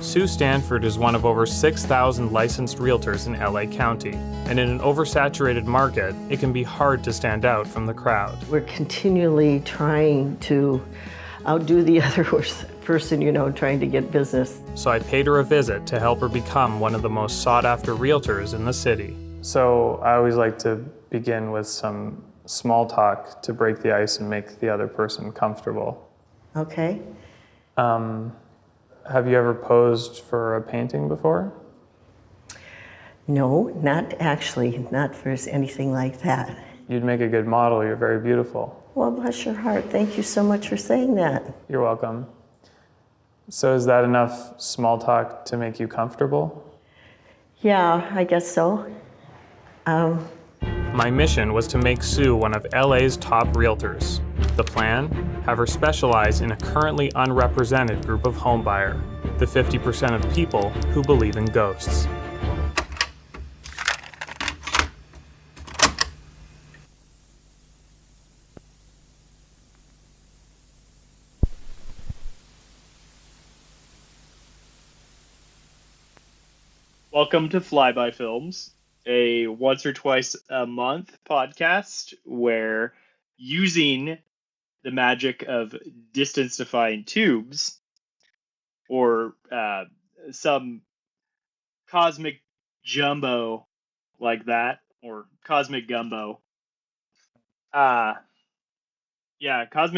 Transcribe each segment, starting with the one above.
Sue Stanford is one of over 6,000 licensed realtors in LA County, and in an oversaturated market, it can be hard to stand out from the crowd. We're continually trying to outdo the other person, trying to get business. So I paid her a visit to help her become one of the most sought-after realtors in the city. So I always like to begin with some small talk to break the ice and make the other person comfortable. Okay. Have you ever posed for a painting before? No, not actually, not for anything like that. You'd make a good model. You're very beautiful. Well, bless your heart. Thank you so much for saying that. You're welcome. So is that enough small talk to make you comfortable? Yeah, I guess so. My mission was to make Sue one of LA's top realtors. The plan? Have her specialize in a currently unrepresented group of homebuyer, the 50% of people who believe in ghosts. Welcome to Flyby Films, a once or twice a month podcast where, using the magic of distance-defying tubes or some cosmic jumbo like that, or cosmic gumbo. Cosmic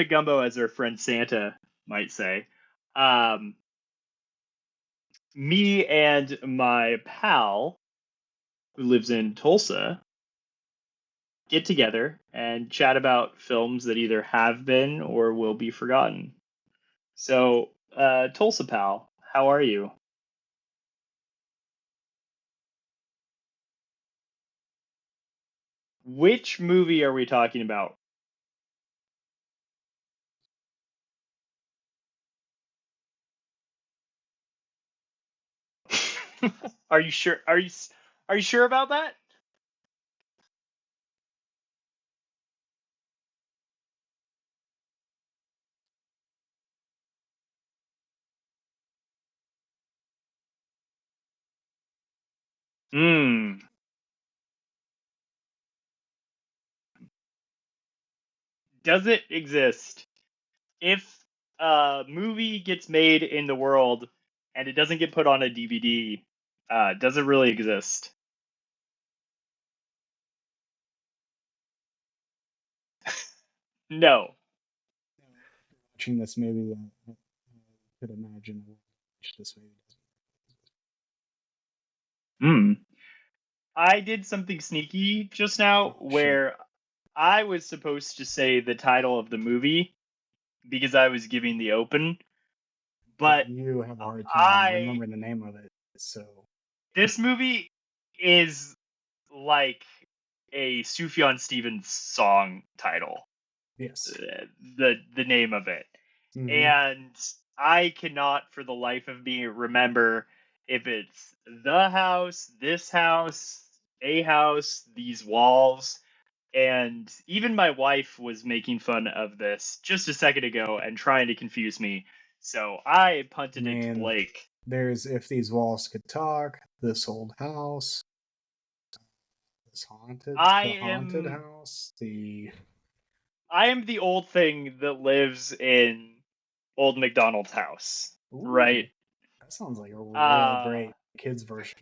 gumbo, as our friend Santa might say. Me and my pal, who lives in Tulsa, get together and chat about films that either have been or will be forgotten. So, Tulsa pal, how are you? Which movie are we talking about? Are you sure? Are you sure about that? Hmm. Does it exist? If a movie gets made in the world and it doesn't get put on a DVD, does it really exist? No. Watching this movie, I could imagine this movie. I did something sneaky just now where I was supposed to say the title of the movie because I was giving the open, but you have a hard time remembering the name of it. So this movie is like a Sufjan Stevens song title. Yes. The name of it. Mm-hmm. And I cannot for the life of me remember if it's the house, this house, a house, these walls. And even my wife was making fun of this just a second ago and trying to confuse me. So I punted it to Blake. There's If These Walls Could Talk, This Old House, This Haunted House, I am the old thing that lives in Old McDonald's house. Ooh, right? That sounds like a real great kids version.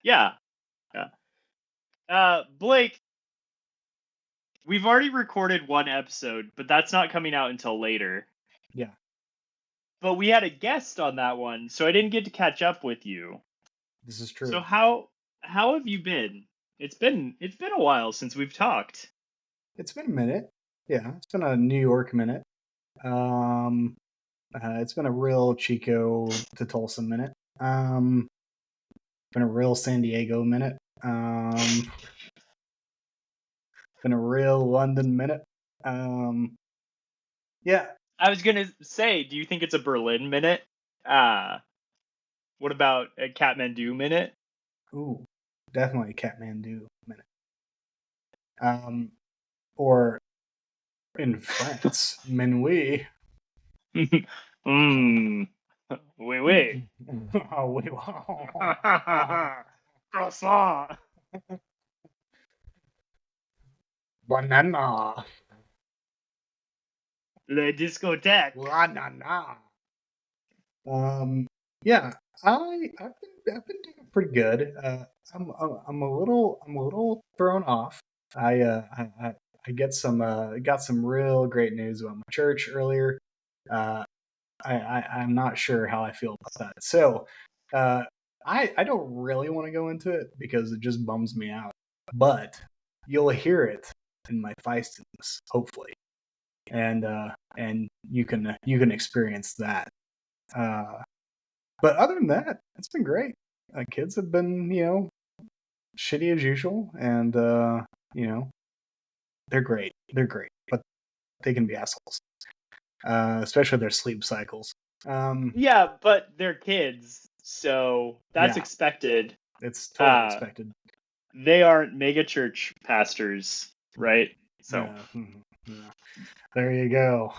Yeah. Blake, we've already recorded one episode, but that's not coming out until later. Yeah. But we had a guest on that one, so I didn't get to catch up with you. This is true. So how have you been? It's been a while since we've talked. It's been a minute. Yeah, it's been a New York minute. It's been a real Chico to Tulsa minute. Been a real San Diego minute. Been a real London minute. Yeah. I was gonna say, do you think it's a Berlin minute? What about a Kathmandu minute? Ooh, definitely a Kathmandu minute. Or in France, Minuit. Oui, oui. Oh, wait. Croissant. Banana. Le discothèque. Banana. Yeah, I've been doing pretty good. I'm a little thrown off. I get some got some real great news about my church earlier. Uh, I'm not sure how I feel about that. So, uh, I don't really want to go into it because it just bums me out. But you'll hear it in my feistiness, hopefully, and you can experience that. Uh, but other than that, it's been great. Kids have been, shitty as usual, and they're great. They're great, but they can be assholes, especially their sleep cycles. Yeah, but they're kids, so that's Yeah. expected. It's totally expected. They aren't mega church pastors, right? So Yeah. Yeah. There you go.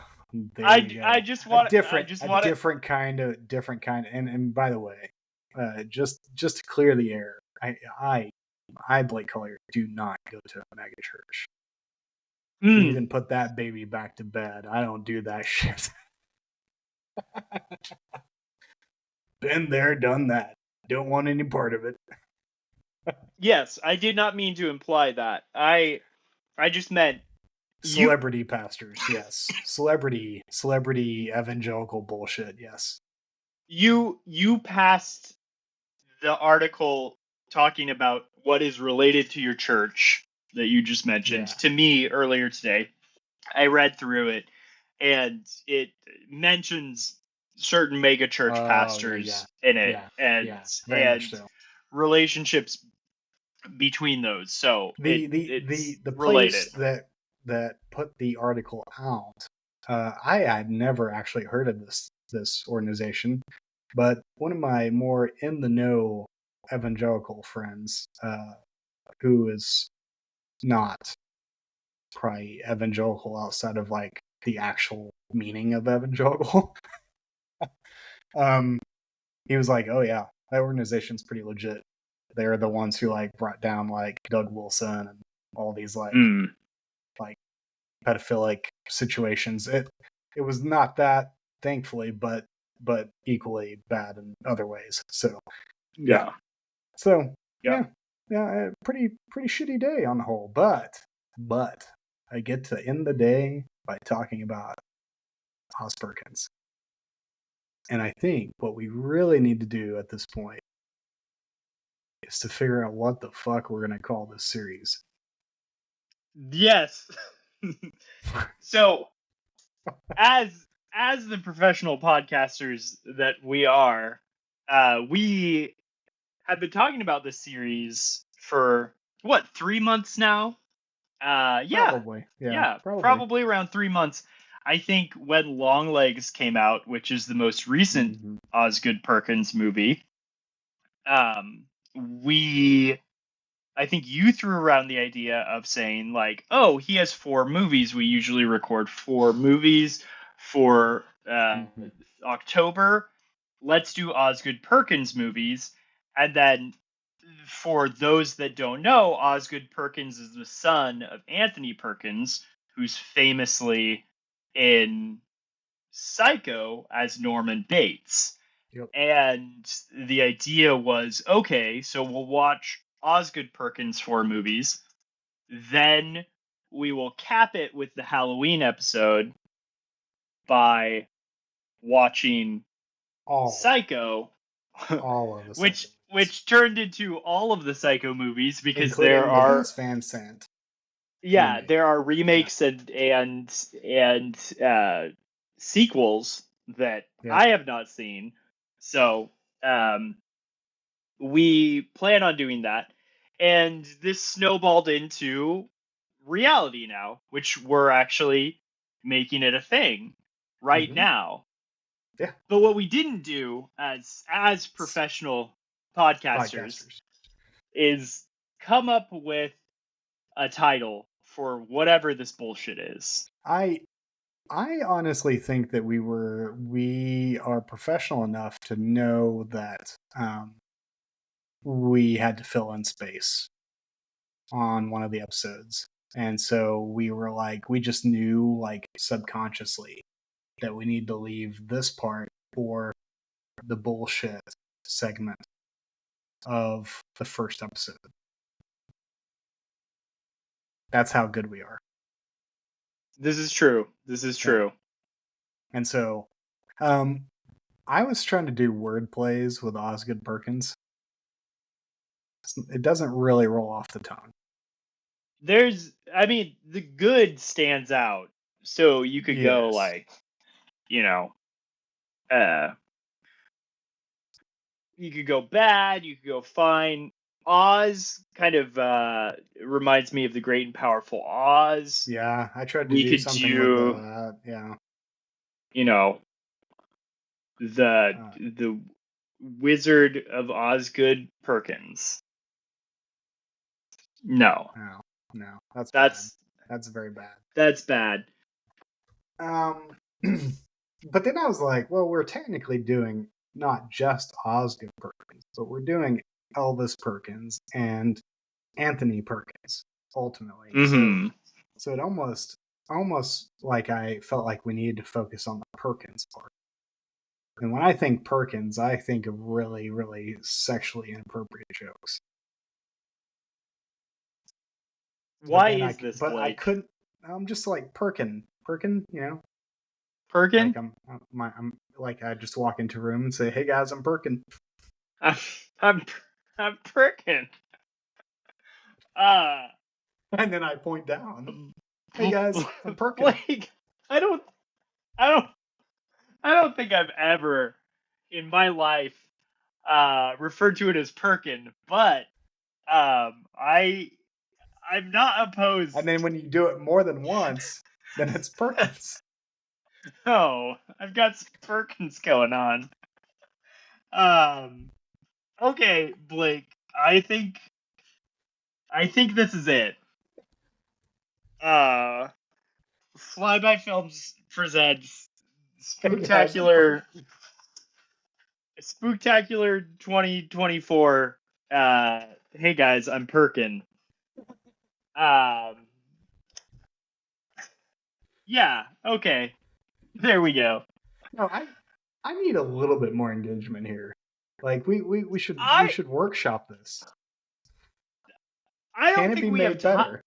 I just want different kind and by the way, just to clear the air, I Blake Collier do not go to a mega church. You can put that baby back to bed. I don't do that shit. Been there, done that. Don't want any part of it. Yes, I did not mean to imply that. I just meant celebrity pastors, yes. Celebrity evangelical bullshit, yes. You passed the article talking about what is related to your church that you just mentioned to me earlier today. I read through it, and it mentions certain mega church pastors in it, and so. relationships between those. So the related. place that put the article out, I had never actually heard of this organization, but one of my more in the know evangelical friends, who is not probably evangelical outside of like the actual meaning of evangelical, he was like, "Oh yeah, that organization's pretty legit. They're the ones who like brought down like Doug Wilson and all these like pedophilic situations. It was not that, thankfully, but equally bad in other ways. So yeah. Pretty shitty day on the whole. But I get to end the day by talking about Osgood Perkins. And I think what we really need to do at this point is to figure out what the fuck we're going to call this series. Yes. So, as the professional podcasters that we are, we have been talking about this series for 3 months now? Probably. Yeah, probably around 3 months. I think when Longlegs came out, which is the most recent Osgood Perkins movie, I think you threw around the idea of saying like, oh, he has 4 movies. We usually record 4 movies for October. Let's do Osgood Perkins movies. And then for those that don't know, Osgood Perkins is the son of Anthony Perkins, who's famously in Psycho as Norman Bates. Yep. And the idea was, okay, so we'll watch Osgood Perkins 4 movies. Then we will cap it with the Halloween episode by watching Psycho. All of the which turned into all of the Psycho movies because including there are Fan Sant. Yeah, there are remakes and sequels that I have not seen. So we plan on doing that. And this snowballed into reality now, which we're actually making it a thing right now. Yeah. But what we didn't do as professional podcasters is come up with a title for whatever this bullshit is. I I honestly think that we are professional enough to know that we had to fill in space on one of the episodes. And so we were like, we just knew like subconsciously that we need to leave this part for the bullshit segment of the first episode. That's how good we are. This is true. This is true. And so I was trying to do word plays with Osgood Perkins. It doesn't really roll off the tongue. The good stands out. So you could go Yes. like, you could go bad, you could go fine. Oz kind of reminds me of the Great and Powerful Oz. Yeah, I tried to We do could something do, with that. Yeah. The Wizard of Osgood Perkins. No. No, that's bad. That's very bad. That's bad. But then I was like, well, we're technically doing not just Osgood Perkins, but we're doing Elvis Perkins and Anthony Perkins ultimately. Mm-hmm. So it almost like I felt like we needed to focus on the Perkins part. And when I think Perkins, I think of really, really sexually inappropriate jokes. Why is this, But Blake? I couldn't. I'm just like Perkin, Perkin? Like I'm like I just walk into a room and say, "Hey guys, I'm Perkin." I'm Perkin. And then I point down. Hey guys, I'm Perkin. Blake, I don't think I've ever in my life referred to it as Perkin, but I'm not opposed. And then when you do it more than once, then it's Perkins. Oh, I've got some Perkins going on. Okay, Blake, I think this is it. Flyby Films presents Spooktacular 2024. Hey guys, I'm Perkin. Yeah, okay. There we go. No, I need a little bit more engagement here. Like we should workshop this. I don't Can it think be we made have time. better?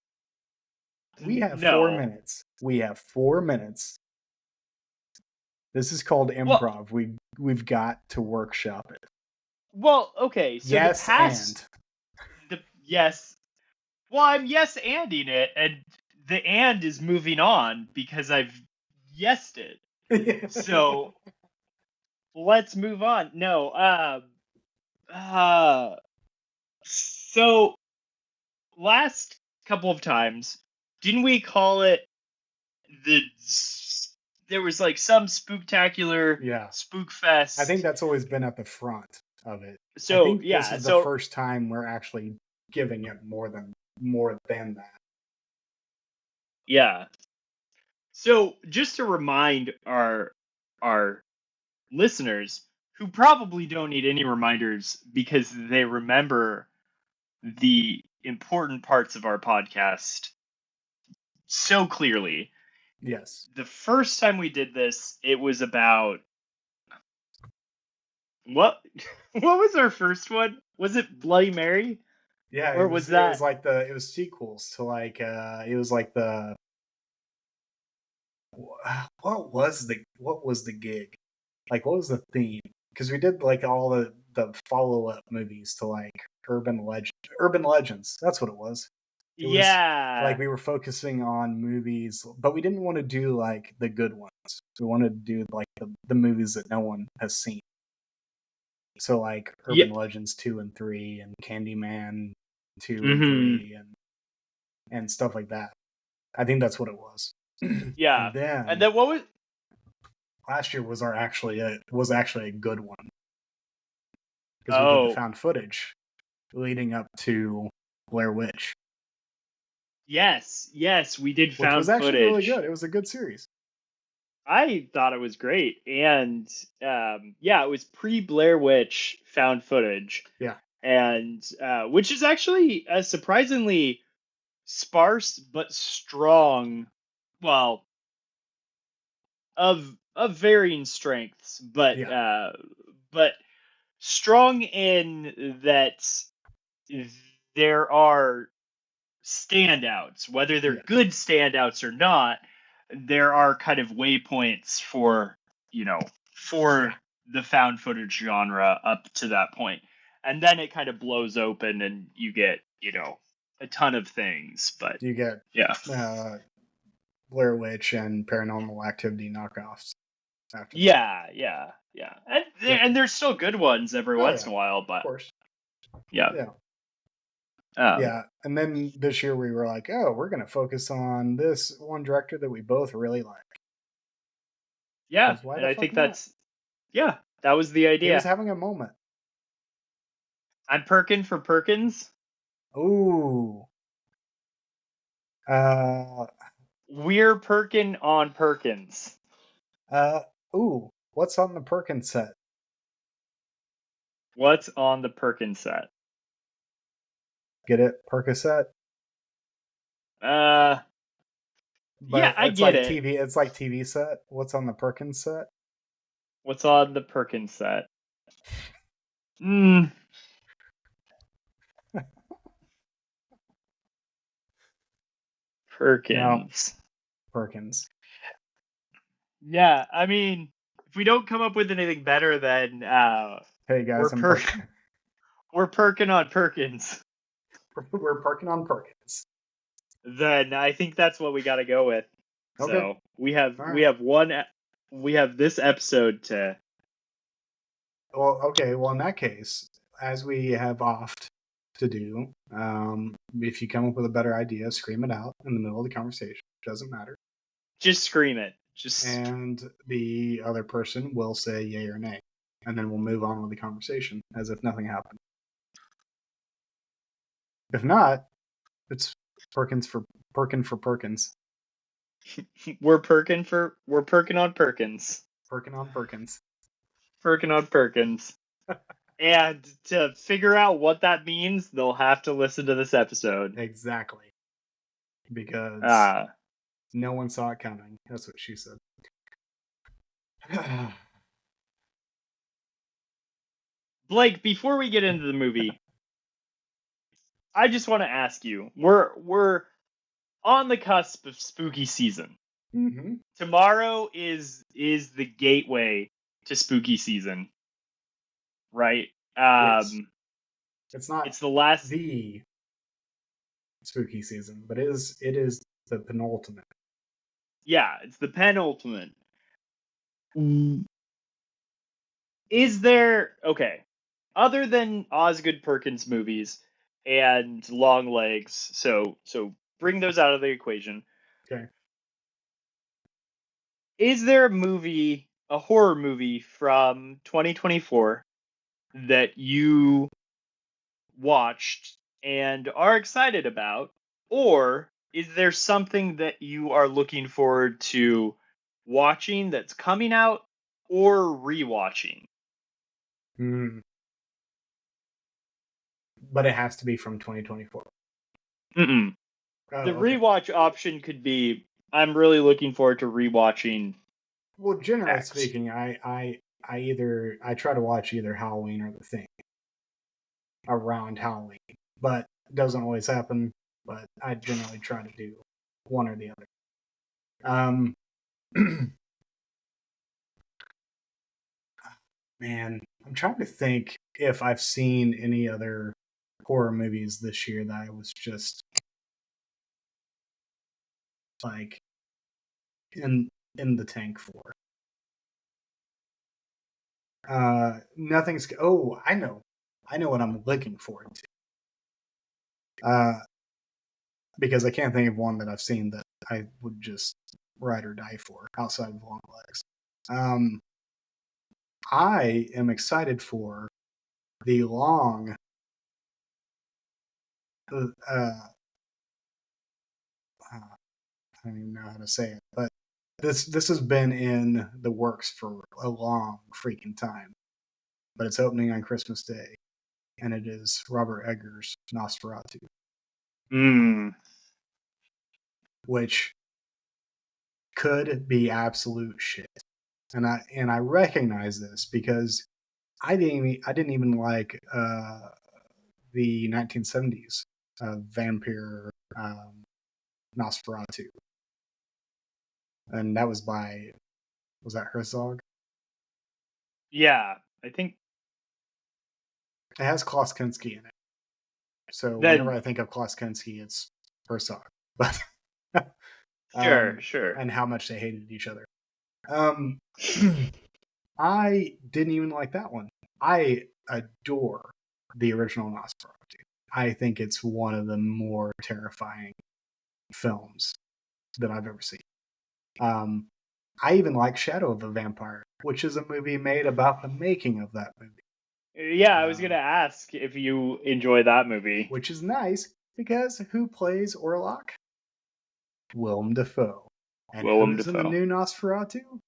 We have No. 4 minutes. We have 4 minutes. This is called improv. We've got to workshop it. Well, okay. So yes, the past, yes. Well, I'm yes-anding it, and the and is moving on because I've yesed it. So let's move on. No. So last couple of times, didn't we call it there was like some spooktacular spook fest? I think that's always been at the front of it. So I think this is the first time we're actually giving it more than that. Yeah. So just to remind our listeners, who probably don't need any reminders because they remember the important parts of our podcast so clearly. Yes. The first time we did this, it was about what was our first one? Was it Bloody Mary? Yeah, or was that? It was sequels to like it was like the what was the gig? Like what was the theme? Because we did like all the follow-up movies to like urban legends. That's what it was. It was like we were focusing on movies, but we didn't want to do like the good ones. We wanted to do like the movies that no one has seen. So like Urban Legends 2 and 3 and Candyman 2 and 3 and stuff like that. I think that's what it was. Yeah. And then what was last year was actually a good one. Because we did the found footage leading up to Blair Witch. Yes, we did found footage. Which was actually really good. It was a good series. I thought it was great, and yeah, it was pre Blair Witch found footage, Yeah. and which is actually a surprisingly sparse but strong, well, of varying strengths, but strong in that there are standouts, whether they're Yeah. good standouts or not. There are kind of waypoints for for the found footage genre up to that point, and then it kind of blows open, and you get a ton of things. But You get yeah, Blair Witch and Paranormal Activity knockoffs after that. yeah, and Yep. and there's still good ones every once in a while, Of but course. yeah, Yeah. um, Yeah. And then this year we were like, oh, we're going to focus on this one director that we both really like. yeah, Because why and the I fuck think not? that was the He was idea. having a moment. I'm Perkin for Perkins. Ooh. Uh, We're Perkin on Perkins. uh, ooh. What's on the Perkin set? What's on the Perkin set? Get it? Percocet? Yeah, But I it's get like it. TV. It's like TV set. What's on the Perkin set? What's on the Perkin set? Hmm. No, Perkins. Perkins. Yeah, I mean, if we don't come up with anything better, then Hey guys, we're I'm per Perkin. we're Perkin on Perkins. We're Perkin on Perkins. Then I think that's what we got to go with. Okay. So we have All we right. have we have this episode to. Well, okay. Well, in that case, as we have oft to do, if you come up with a better idea, scream it out in the middle of the conversation. Doesn't matter. Just scream it. Just And the other person will say yay or nay, and then we'll move on with the conversation as if nothing happened. If not, it's Perkins for Perkins. we're Perkin on Perkins. Perkin on Perkins. Perkin on Perkins. And to figure out what that means, they'll have to listen to this episode. Exactly. Because no one saw it coming. That's what she said. Blake, before we get into the movie, I just want to ask you: we're on the cusp of spooky season. Mm-hmm. Tomorrow is the gateway to spooky season, right? Yes. It's not It's the last. the spooky season, but it is the penultimate. Yeah, it's the penultimate. Is there okay? Other than Osgood Perkins movies and Long Legs, so bring those out of the equation. Okay. Is there a horror movie from 2024 that you watched and are excited about, or is there something that you are looking forward to watching that's coming out or rewatching? But it has to be from 2024. Mm-mm. Oh, The okay. rewatch option could be I'm really looking forward to rewatching Well, generally X. speaking, I try to watch either Halloween or The Thing around Halloween, but it doesn't always happen. But I generally try to do one or the other. Man, I'm trying to think if I've seen any other horror movies this year that I was just like in the tank for. Nothing's. Oh, I know what I'm looking forward to. Because I can't think of one that I've seen that I would just ride or die for outside of Long Legs. I am excited for the long. I don't even know how to say it, but this has been in the works for a long freaking time, but it's opening on Christmas Day, and it is Robert Eggers' Nosferatu, which could be absolute shit. And I recognize this because I didn't even like the 1970s vampire Nosferatu, and that was that Herzog? Yeah, I think It has Klaus Kinski in it. So that. whenever I think of Klaus Kinski, it's Herzog. But Sure. And how much they hated each other. I didn't even like that one. I adore the original Nosferatu. I think it's one of the more terrifying films that I've ever seen. I even like Shadow of a Vampire, which is a movie made about the making of that movie. Yeah, I was gonna ask if you enjoy that movie. Which is nice because who plays Orlok? Willem Dafoe. And who's in the new Nosferatu?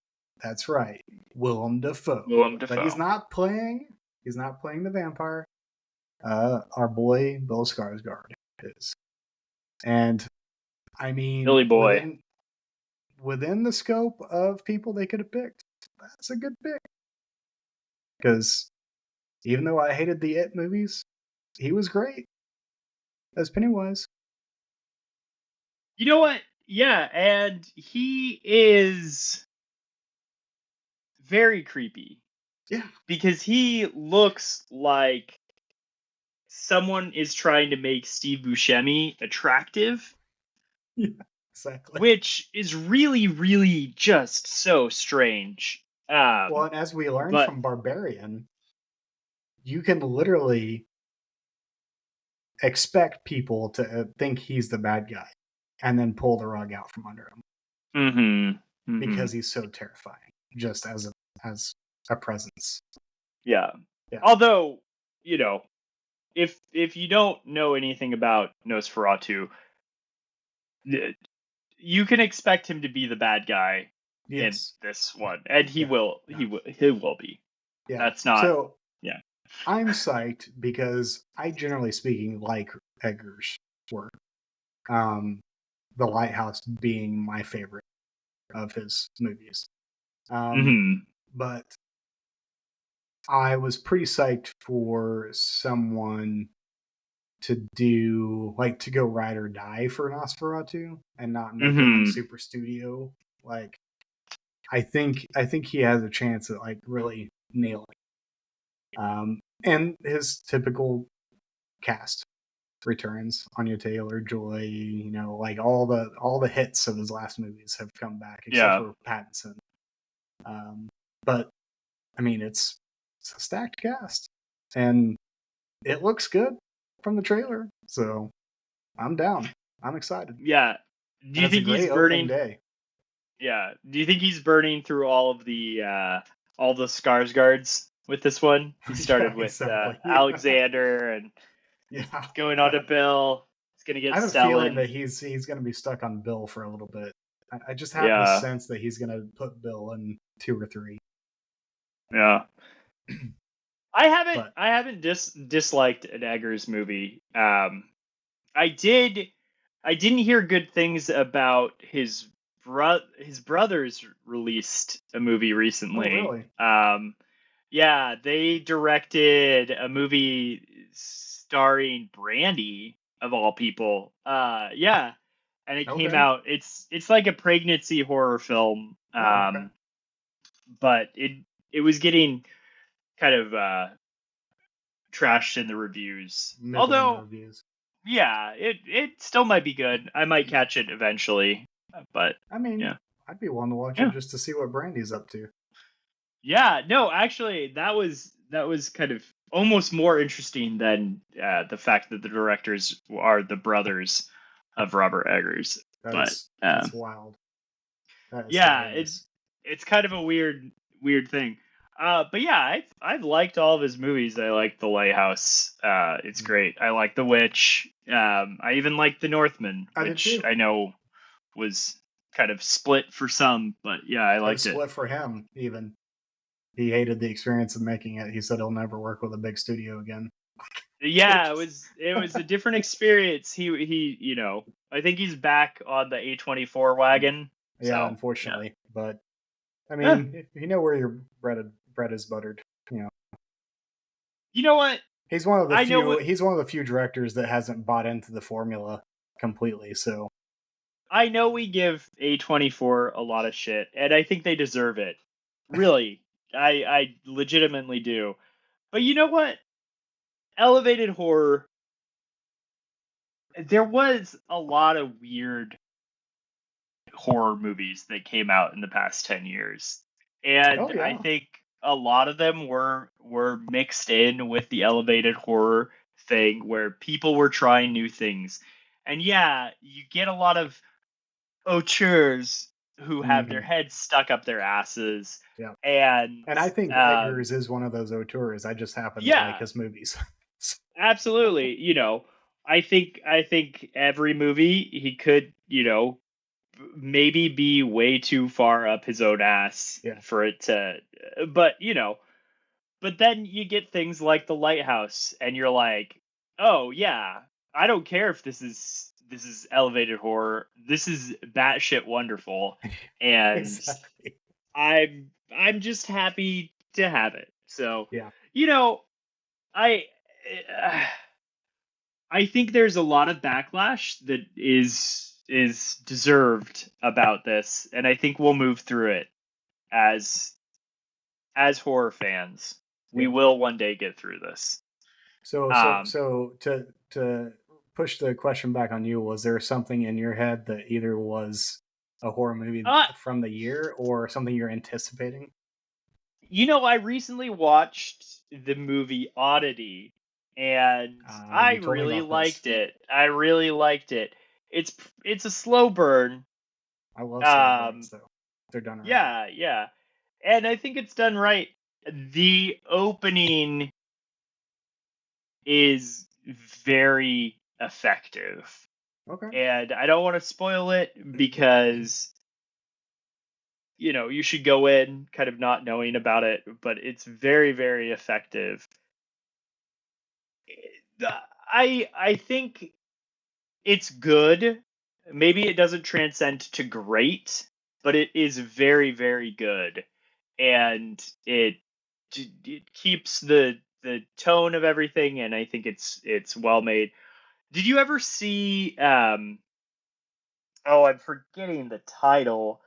That's right, Willem Dafoe. But he's not playing the vampire. Our boy Bill Skarsgård is. And I mean, Billy Boy. Within the scope of people they could have picked, that's a good pick. Because even though I hated the It movies, he was great as Pennywise. You know what? Yeah, and he is very creepy. Yeah. Because he looks like someone is trying to make Steve Buscemi attractive. Yeah, exactly. Which is really, really just so strange. Well, and as we learned from Barbarian, you can literally expect people to think he's the bad guy and then pull the rug out from under him. Because he's so terrifying, just as a presence. Yeah. Although, if you don't know anything about Nosferatu, you can expect him to be the bad guy in this one, and he will be. Yeah, that's not. So yeah, I'm psyched because I, generally speaking, like Eggers' work. The Lighthouse being my favorite of his movies. But I was pretty psyched for someone to go ride or die for Nosferatu and not make it super studio. I think he has a chance at really nailing it. And his typical cast returns. Anya Taylor-Joy, all the hits of his last movies have come back except for Pattinson. But I mean, it's a stacked cast, and it looks good from the trailer, so I'm down. I'm excited. Yeah. Do you think he's burning? Day. Yeah. Do you think he's burning through all the Skarsgårds with this one? He started with Alexander and going on to Bill. He's gonna get. I have a feeling that he's gonna be stuck on Bill for a little bit. I just have the sense that he's gonna put Bill in 2 or 3. Yeah. I haven't disliked an Eggers movie. I didn't hear good things about his brothers released a movie recently. Oh, really? Yeah, they directed a movie starring Brandy of all people. Yeah. And it came out. It's like a pregnancy horror film. But it was getting kind of trashed in the reviews. Although, yeah, it still might be good. I might catch it eventually. But I mean, I'd be willing to watch it just to see what Brandy's up to. Yeah, no, actually, that was kind of almost more interesting than the fact that the directors are the brothers of Robert Eggers. That's wild. It's kind of a weird thing. But yeah, I've liked all of his movies. I like The Lighthouse. It's great. I like The Witch. I even like The Northman, which I know was kind of split for some, but yeah, I It liked it. split for him, even. He hated the experience of making it. He said he'll never work with a big studio again. Yeah, it was a different experience. He I think he's back on the A24 wagon. Yeah, So unfortunately. But I yeah. mean, you know where your bread is buttered. You know, You know what? he's one of the I know few. what He's one of the few directors that hasn't bought into the formula completely. So I know we give A24 a lot of shit, and I think they deserve it. Really. I legitimately do. But you know what? Elevated horror, there was a lot of weird horror movies that came out in the past 10 years. oh And I yeah, think a lot of them were mixed in with the elevated horror thing where people were trying new things. And yeah, you get a lot of auteurs who have their hmm heads stuck up their asses, yeah. and And I think Eggers is one of those auteurs. I just happen to like yeah, his movies. absolutely. I think every movie he could, maybe be way too far up his own ass Yeah. for it to, but but then you get things like The Lighthouse, and you're like, oh yeah, I don't care if this is elevated horror. This is batshit wonderful, and Exactly. I'm just happy to have it. So Yeah. you know, I I think there's a lot of backlash that is deserved about this, and I think we'll move through it as horror fans. We Yeah. will one day get through this. Um, So to push the question back on you, was there something in your head that either was a horror movie uh, from the year or something you're anticipating? I recently watched the movie Oddity, and I You told me really about this. liked it. I really liked it. It's it's a slow burn. I love slow burns Um, though. They're done right. yeah, yeah, and I think it's done right. The opening is very effective. Okay. And I don't want to spoil it because you should go in kind of not knowing about it, but it's very, very effective. I think it's good. Maybe it doesn't transcend to great, but it is very, very good, and it keeps the tone of everything, and I think it's well made. Did you ever see? Oh, I'm forgetting the title,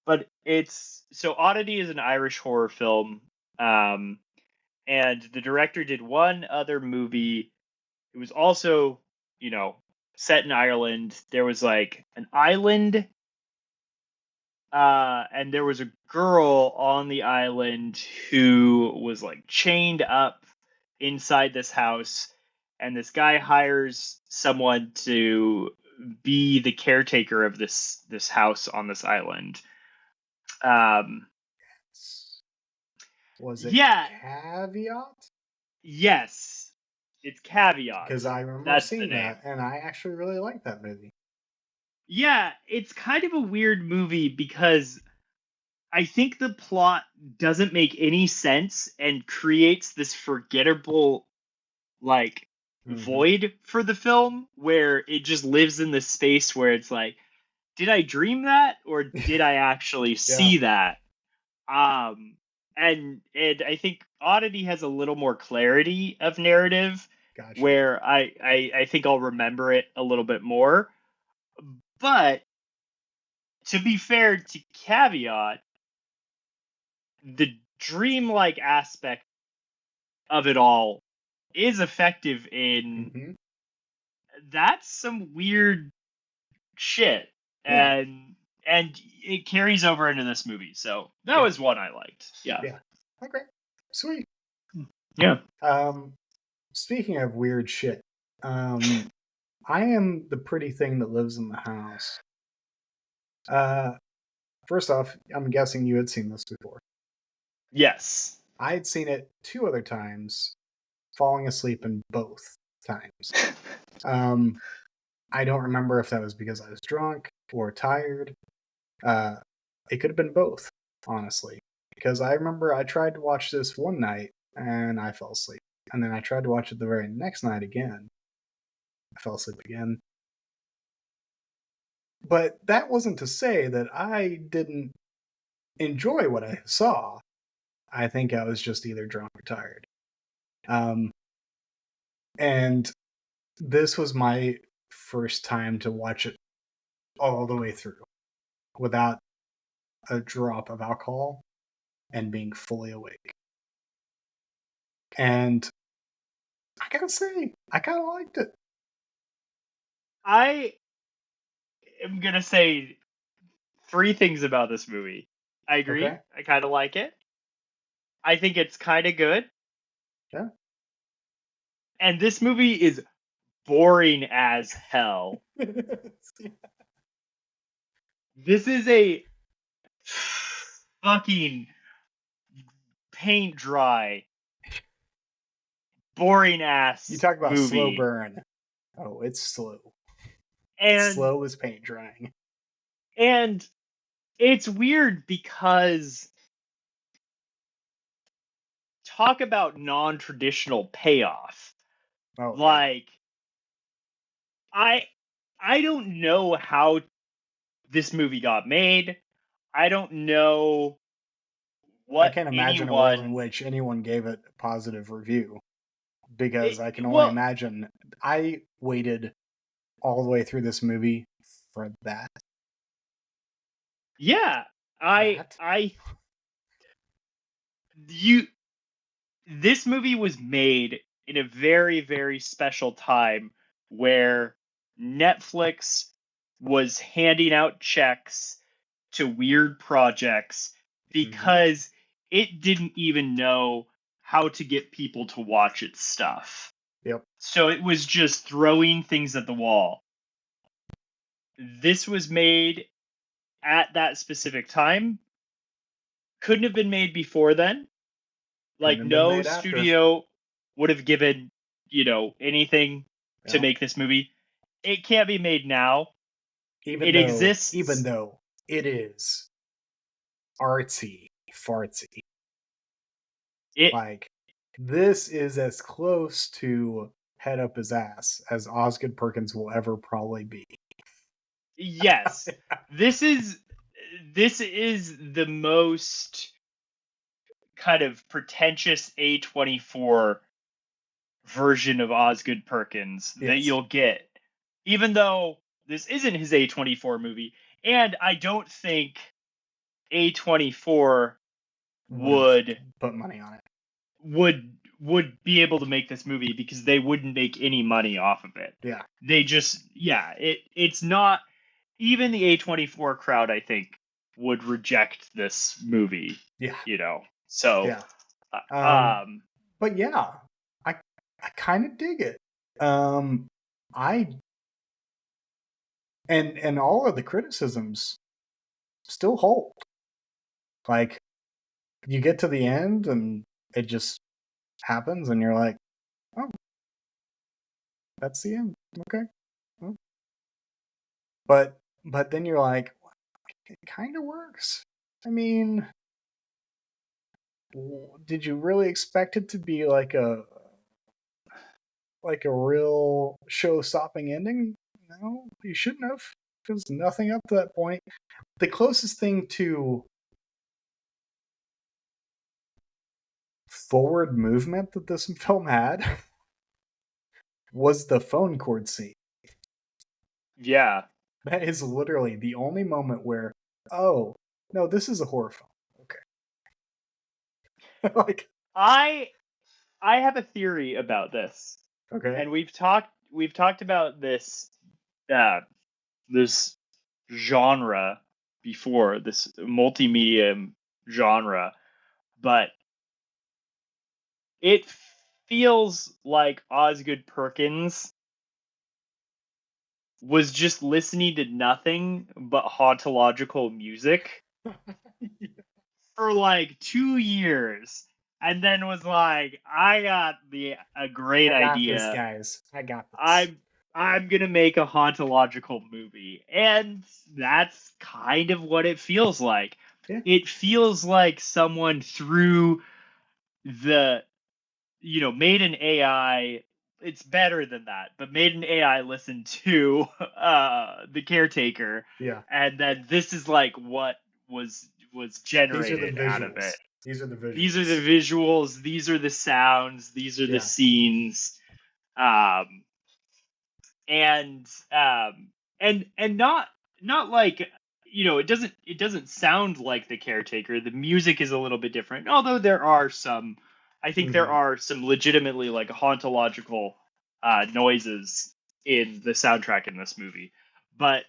but Oddity is an Irish horror film, um, and the director did one other movie. It was also, you know, set in Ireland. There was like an island, and there was a girl on the island who was like chained up inside this house, and this guy hires someone to be the caretaker of this house on this island. Um, Was it yeah, Caveat? yes, it's Caveat. Because I remember That's the seeing name. that, and I actually really liked that movie. Yeah, it's kind of a weird movie because I think the plot doesn't make any sense and creates this forgettable like Hmm void for the film where it just lives in this space where it's like, did I dream that or did I actually Yeah. see that? Um and I think Oddity has a little more clarity of narrative Gotcha. where I think I'll remember it a little bit more. But to be fair to Caveat, the dreamlike aspect of it all is effective in hmm that's some weird shit, Yeah. and it carries over into this movie. So that Yeah. was one I liked. Yeah. Yeah. Okay. Sweet. Yeah. Um, Speaking of weird shit, um, I am the pretty thing that lives in the house. Uh, First off, I'm guessing you had seen this before. Yes. I had seen it two other times, falling asleep in both times. Um, I don't remember if that was because I was drunk or tired. It could have been both, honestly. Because I remember I tried to watch this one night and I fell asleep. And then I tried to watch it the very next night again. I fell asleep again. But that wasn't to say that I didn't enjoy what I saw. I think I was just either drunk or tired. And this was my first time to watch it all the way through without a drop of alcohol and being fully awake. And I gotta say, I kind of liked it. I am gonna say 3 things about this movie. I agree. Okay. I kind of like it. I think it's kind of good. Yeah. And this movie is boring as hell. This is a fucking paint dry, boring ass You talk about movie. slow burn. Oh, it's slow. And Slow as paint drying. And it's weird because talk about non-traditional payoff. Oh, Like I don't know how this movie got made. I don't know what I can't imagine a world in anyone which anyone gave it a positive review. Because I can only imagine I waited all the way through this movie for that. Yeah, this movie was made in a very, very special time where Netflix was handing out checks to weird projects because it didn't even know how to get people to watch its stuff. Yep. So it was just throwing things at the wall. This was made at that specific time. Couldn't have been made before then. Like, no studio would have given, anything to make this movie. It can't be made now. It exists. Even though it is artsy, fartsy. Like, this is as close to head up his ass as Osgood Perkins will ever probably be. Yes. This is the most kind of pretentious A24 version of Osgood Perkins that you'll get. Even though this isn't his A24 movie, and I don't think A24 would put money on it. Would be able to make this movie because they wouldn't make any money off of it. Yeah. They just it's not even the A24 crowd, I think, would reject this movie. Yeah. So yeah. But yeah, I kind of dig it. And all of the criticisms still hold. Like, you get to the end and it just happens and you're like, oh, that's the end. Okay. Oh. But then you're like, it kind of works. I mean, did you really expect it to be like a real show-stopping ending? No, you shouldn't have. There was nothing up to that point. The closest thing to forward movement that this film had was the phone cord scene. Yeah. That is literally the only moment where, oh, no, this is a horror film. Okay. Like, I have a theory about this. Okay. And we've talked about this this genre before, this multimedia genre, but it feels like Osgood Perkins was just listening to nothing but hauntological music for like 2 years, and then was like, I got a great idea. This, guys. I got this. I'm gonna make a hauntological movie, and that's kind of what it feels like. Yeah. It feels like someone threw the made an AI. It's better than that, but made an AI listen to the caretaker, Yeah. and then this is like what was These are the generated out of visuals. it. These are the visuals. These are the visuals. These are the sounds. These are the scenes. Um, and not like it doesn't sound like the caretaker. The music is a little bit different, although there are some. I think there are some legitimately like hauntological noises in the soundtrack in this movie, but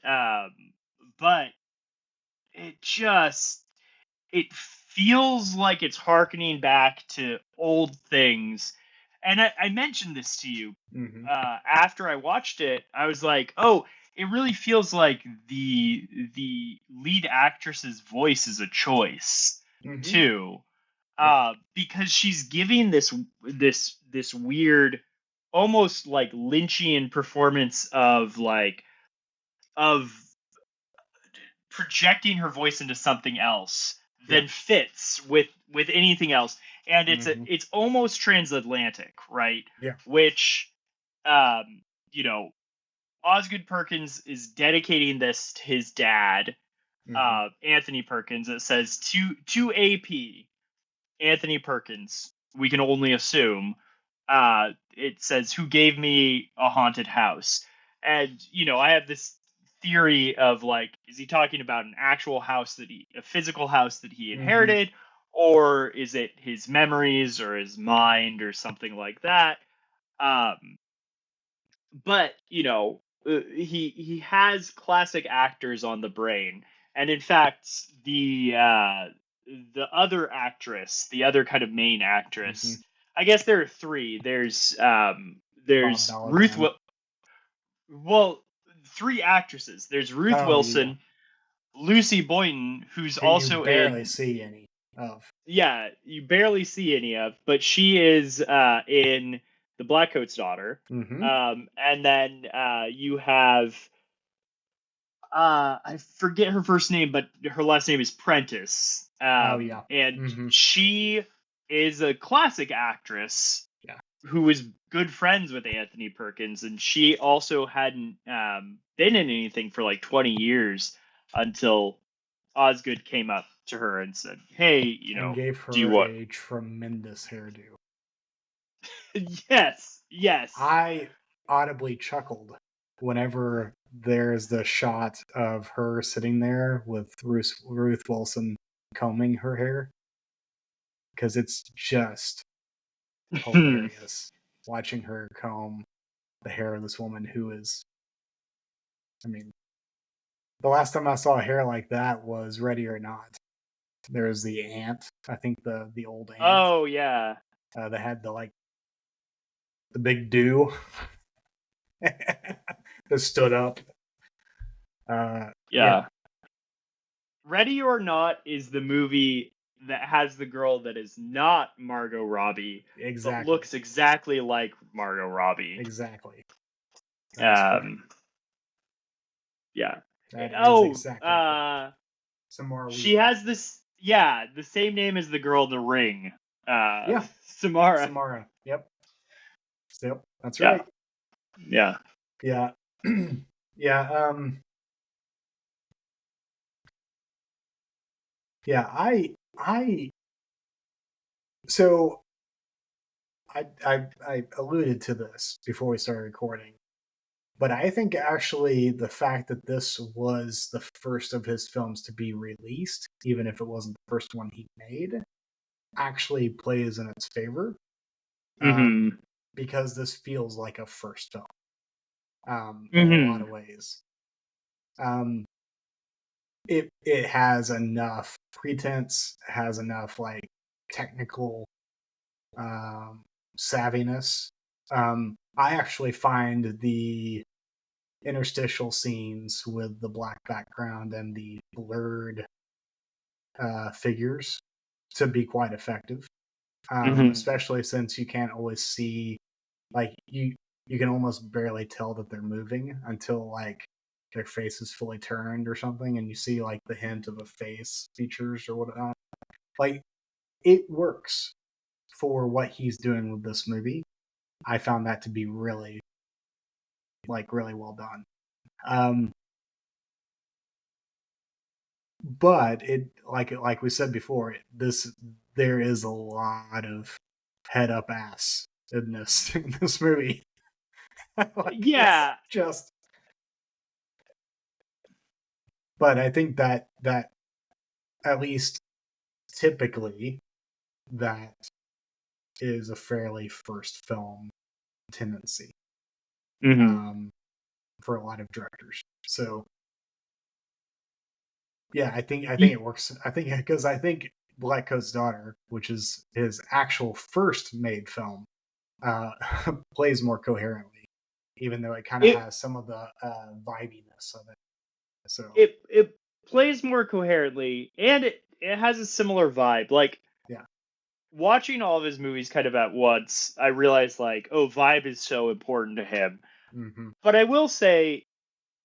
it feels like it's harkening back to old things. And I mentioned this to you after I watched it. I was like, oh, it really feels like the lead actress's voice is a choice too, because she's giving this weird, almost like Lynchian performance of projecting her voice into something else than fits with anything else, and it's almost transatlantic, right? Yeah. Which you know Osgood Perkins is dedicating this to his dad, Anthony Perkins. It says to AP Anthony Perkins, we can only assume, it says, who gave me a haunted house. And I have this theory of like, is he talking about an actual house a physical house that he inherited, or is it his memories or his mind or something like that? But he has classic actors on the brain, and in fact, the other actress, the other kind of main actress, I guess there are three. There's Ruth. Well, three actresses. There's Ruth Wilson, Lucy Boynton, who's who also you barely in. see any of. Yeah, you barely see any of, but she is in The Blackcoat's Daughter. And then you have I forget her first name, but her last name is Prentice. And she is a classic actress who was good friends with Anthony Perkins, and she also hadn't been in anything for like 20 years until Osgood came up to her and said, "Hey, and gave her do you want?" a tremendous hairdo. Yes. I audibly chuckled whenever there's the shot of her sitting there with Ruth Wilson combing her hair, because it's just hilarious watching her comb the hair of this woman who is, I mean, the last time I saw hair like that was Ready or Not. There's the ant, I think the old ant. Oh yeah. They had the big do that stood up. Yeah. Ready or Not is the movie that has the girl that is not Margot Robbie, but looks exactly like Margot Robbie. Exactly. Yeah. That is exactly. She has this, the same name as the girl in The Ring. Samara. Samara. Yep. That's right. Yeah. Yeah. Yeah. Yeah. So I alluded to this before we started recording, but I think actually the fact that this was the first of his films to be released, even if it wasn't the first one he made, actually plays in its favor. Because this feels like a first film in a lot of ways. It has enough pretense, has enough like technical savviness. I actually find the interstitial scenes with the black background and the blurred figures to be quite effective, especially since you can't always see, like you can almost barely tell that they're moving until like their face is fully turned or something, and you see like the hint of a face features or whatnot. Like, it works for what he's doing with this movie. I found that to be really, like, really well done. But it, like we said before, there is a lot of head up ass in this movie. Like, Yeah. it's just. But I think that at least typically that is a fairly first film tendency for a lot of directors. So yeah, I think it works. I think Black Coat's Daughter, which is his actual first made film, plays more coherently, even though it kind of has some of the vibiness of it. So it plays more coherently, and it has a similar vibe. Like, yeah, watching all of his movies kind of at once, I realized like, oh, vibe is so important to him. mm-hmm. But I will say,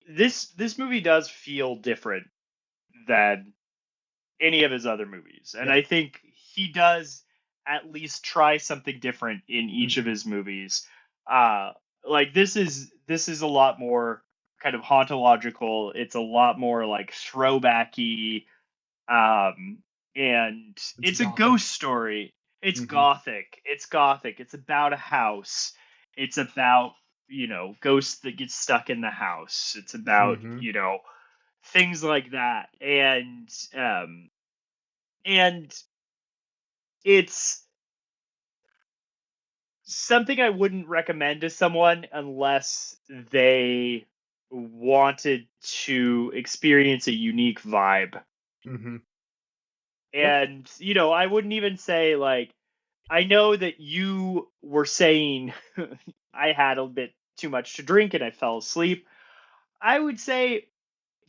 this movie does feel different than any of his other movies, and Yeah. I think he does at least try something different in each of Mm-hmm. his movies. Like, this is a lot more kind of hauntological. It's a lot more like throwbacky, and it's a gothic. ghost story. It's Mm-hmm. gothic. It's gothic. It's about a house. It's about, ghosts that get stuck in the house. It's about, Mm-hmm. things like that. And it's something I wouldn't recommend to someone unless they wanted to experience a unique vibe. Mm-hmm. Yep. And, I wouldn't even say, like, I know that you were saying I had a bit too much to drink and I fell asleep. I would say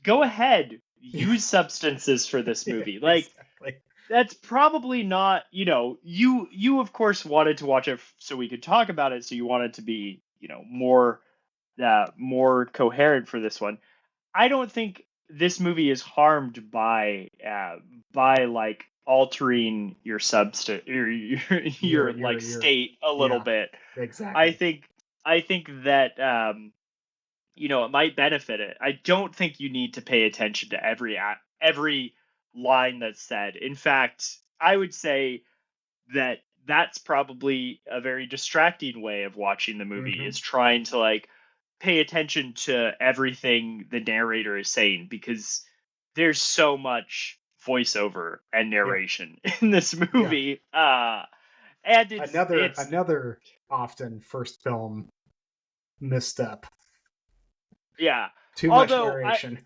go ahead, use substances for this Yeah, movie. Like, exactly. that's probably not, you of course wanted to watch it so we could talk about it, so you wanted to be, more coherent for this one. I don't think this movie is harmed by like altering your substance or your like state a little Yeah, bit. I exactly. think that it might benefit it. I don't think you need to pay attention to every line that's said. In fact, I would say that that's probably a very distracting way of watching the movie, Mm-hmm. is trying to like pay attention to everything the narrator is saying, because there's so much voiceover and Yeah. narration in this Yeah. movie. And it's Another often first film misstep. yeah. Too much Although narration.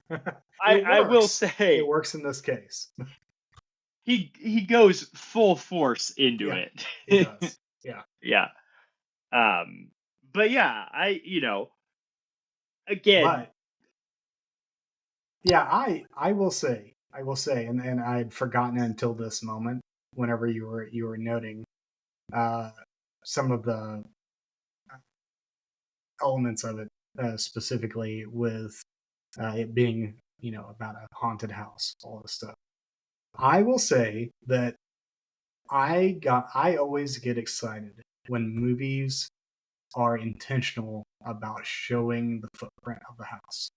I will It say works in this case. he goes full force into Yeah, it. he does. Yeah. Yeah. But yeah, again, But yeah, I will say, and I'd forgotten it until this moment, whenever you were noting uh some of the elements of it, specifically with it being, about a haunted house, all this stuff. I will say that I always get excited when movies are intentional about showing the footprint of the house.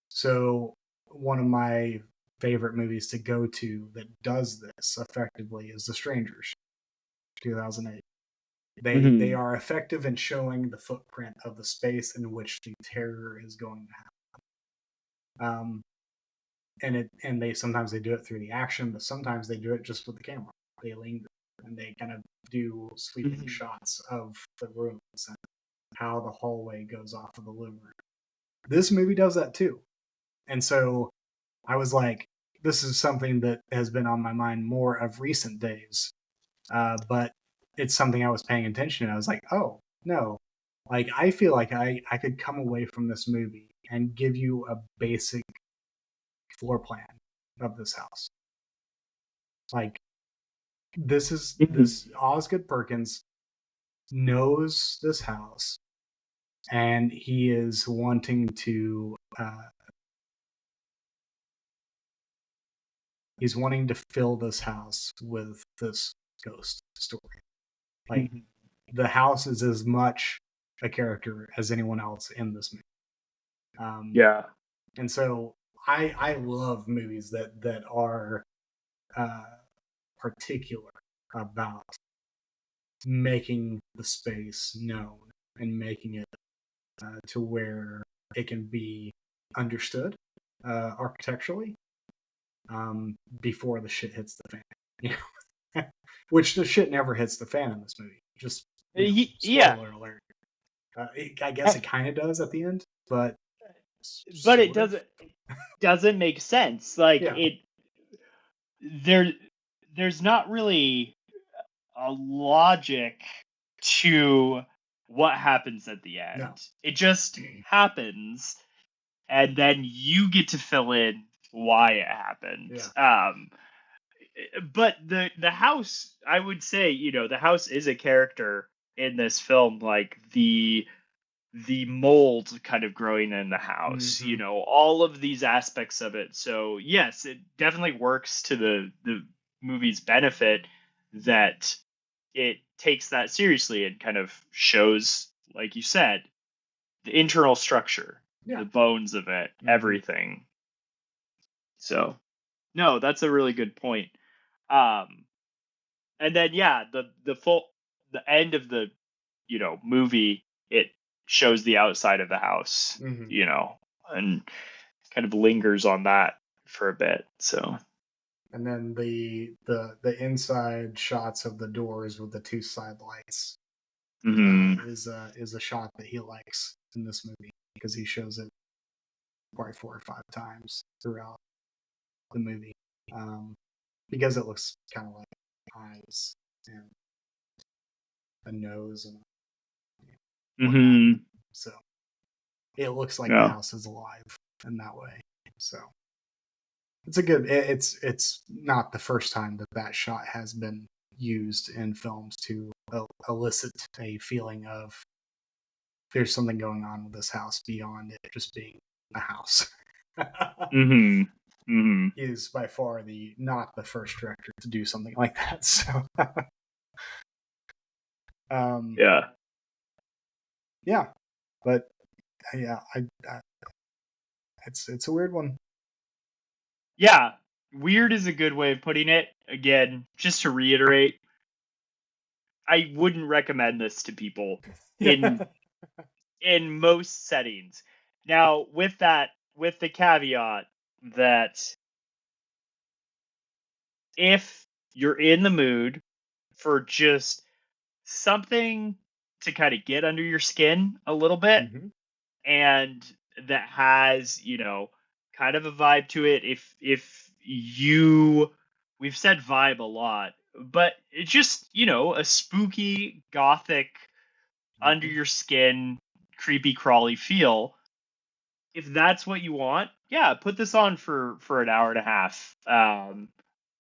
So one of my favorite movies to go to that does this effectively is The Strangers, 2008. They are effective in showing the footprint of the space in which the terror is going to happen. And they sometimes they do it through the action, but sometimes they do it just with the camera. They linger and they kind of do sweeping shots of the rooms and how the hallway goes off of the living room. This movie does that too. And so I was like, this is something that has been on my mind more of recent days. But it's something I was paying attention to. I was like, oh, no. Like, I feel like I could come away from this movie and give you a basic floor plan of this house. Like, this Osgood Perkins knows this house, and he is wanting to fill this house with this ghost story. Like, the house is as much a character as anyone else in this movie. Yeah. And so I love movies that are particular about making the space known and making it to where it can be understood architecturally before the shit hits the fan. You know? Which the shit never hits the fan in this movie. Just spoiler alert. I guess it kind of does at the end, but it doesn't make sense. Like there's not really a logic to what happens at the end. No. It just happens, and then you get to fill in why it happened. Yeah. But the house, I would say, the house is a character in this film. Like the mold kind of growing in the house, all of these aspects of it. So yes, it definitely works to the movie's benefit that it takes that seriously and kind of shows, like you said, the internal structure, the bones of it, everything. So, no, that's a really good point. And then the end of the movie, it shows the outside of the house, and kind of lingers on that for a bit. So. And then the inside shots of the doors with the two side lights is a shot that he likes in this movie, because he shows it probably 4 or 5 times throughout the movie, because it looks kind of like eyes and a nose and so it looks like the house is alive in that way. So it's not the first time that shot has been used in films to elicit a feeling of there's something going on with this house beyond it just being a house. He is by far not the first director to do something like that. So but it's a weird one. Yeah, weird is a good way of putting it. Again, just to reiterate, I wouldn't recommend this to people in most settings. Now, with the caveat that if you're in the mood for just something to kind of get under your skin a little bit, and that has, kind of a vibe to it, we've said vibe a lot, but it's just, a spooky, gothic, under your skin, creepy crawly feel. If that's what you want, put this on for an hour and a half.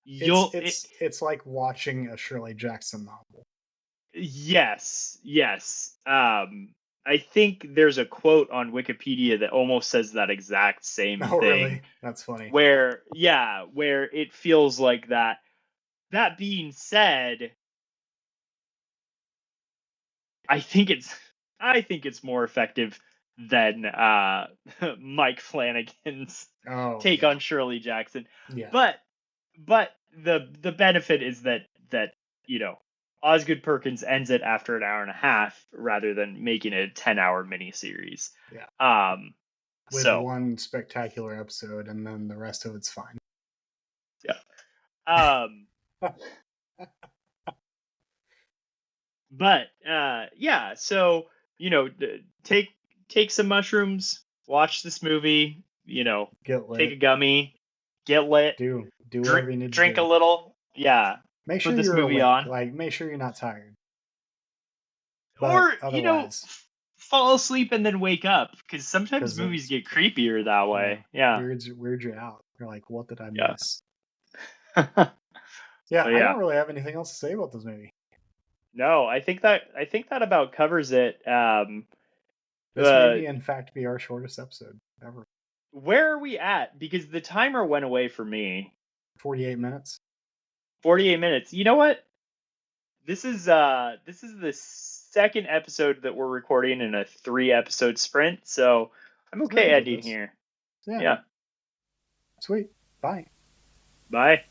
It's like watching a Shirley Jackson novel. Yes. I think there's a quote on Wikipedia that almost says that exact same thing. Really? That's funny. Where it feels like that. That being said, I think it's more effective than Mike Flanagan's take on Shirley Jackson. Yeah. But the benefit is that Osgood Perkins ends it after an hour and a half rather than making it a 10-hour miniseries. Yeah. With one spectacular episode, and then the rest of it's fine. Yeah. But so take some mushrooms, watch this movie, get lit. Take a gummy, get lit, do whatever you need to drink do. a little, make sure put this you're movie awake. on, like make sure you're not tired, or otherwise, fall asleep and then wake up, because sometimes movies get creepier that way. weird you out. You're like, what did I miss? I don't really have anything else to say about this movie. No, I think that about covers it. This may in fact be our shortest episode ever. Where are we at? Because the timer went away for me. 48 minutes. 48 minutes. You know what? This is the second episode that we're recording in a 3-episode sprint, so I'm So okay good with ending this. here. Yeah. Yeah. Sweet. Bye. Bye.